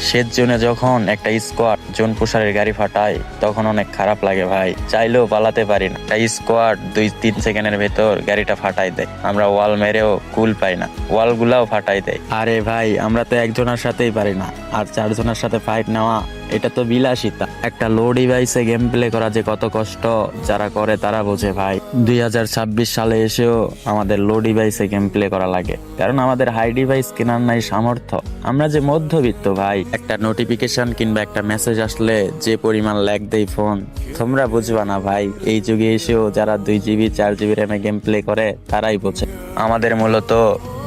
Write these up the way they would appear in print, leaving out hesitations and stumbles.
শেষ জোনে যখন একটা স্কোয়াড জোন পুষারের গাড়ি ফাটায় তখন অনেক খারাপ লাগে ভাই, চাইলেও পালাতে পারি না। একটা স্কোয়াড 2-3 সেকেন্ডের ভেতর গাড়িটা ফাটাই দেয়, আমরা ওয়াল মেরেও কুল পাই না, ওয়াল গুলাও ফাটাই দেয়। আরে ভাই আমরা তো একজনের সাথেই পারি না, আর 4 জনের সাথে ফাইট নেওয়া এটা তো বিলাসিতা। একটা লো ডিভাইসে গেম প্লে করা যে কত কষ্ট, যারা করে তারা বোঝে ভাই। 2026 সালে এসেও আমাদের লো ডিভাইসে গেম প্লে করা লাগে, কারণ আমাদের হাই ডিভাইস কেনার নাই সামর্থ্য। আমরা যে মধ্যবিত্ত ভাই, একটা নোটিফিকেশন কিংবা একটা মেসেজ আসলে যে পরিমাণ ল্যাগ দেয় ফোন, তোমরা বুঝবা না ভাই। এই যুগে এসেও যারা 2 GB 4 GB র্যামে গেম প্লে করে তারাই বোঝে। আমাদের মূলত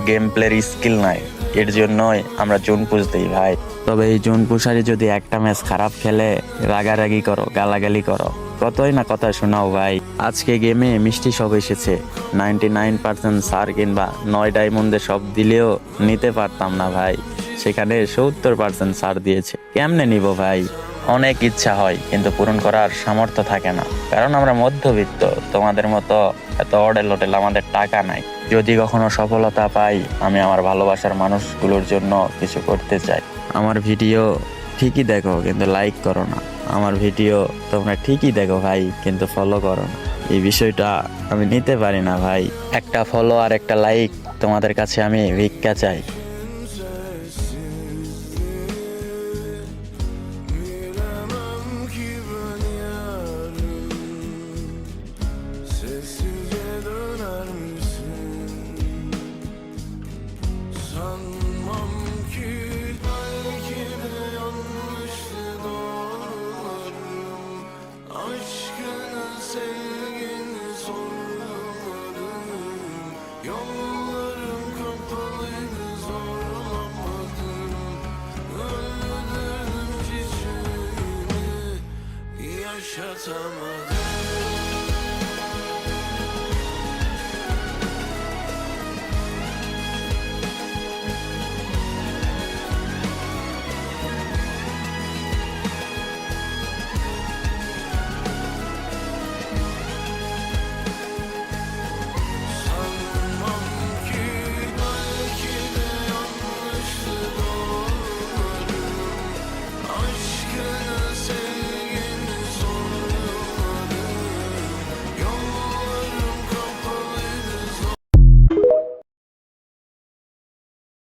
গেম প্লের স্কিল নাই, এর জন্যই আমরা জোন পুশ দিই ভাই। তবে এই জোন পুষারি যদি একটা ম্যাচ খারাপ খেলে রাগারাগি করো, গালাগালি করো, কতই না কথা শোনাও ভাই। আজকে গেমে মিষ্টি সব এসেছে, 99% সার কিংবা 9 ডায়মন্ডে সব দিলেও নিতে পারতাম না ভাই, সেখানে 70% সার দিয়েছে, কেমনে নিব ভাই? অনেক ইচ্ছা হয় কিন্তু পূরণ করার সামর্থ্য থাকে না, কারণ আমরা মধ্যবিত্ত, তোমাদের মতো এত অডেল হোটেল আমাদের টাকা নাই। যদি কখনো সফলতা পাই, আমি আমার ভালোবাসার মানুষগুলোর জন্য কিছু করতে চাই। আমার ভিডিও ঠিকই দেখো কিন্তু লাইক করো না, আমার ভিডিও তোমরা ঠিকই দেখো ভাই কিন্তু ফলো করো না। এই বিষয়টা আমি নিতে পারি না ভাই। একটা ফলো আর একটা লাইক তোমাদের কাছে আমি ভিক্ষা চাই। Sessizce döner misin? Sanmam ki belki de yanlıştı doğrularım. Aşkını sevgini sormadım. Yollarım kapalıydı zorlamadım. Öldürdüm çiçeğimi yaşatamadım.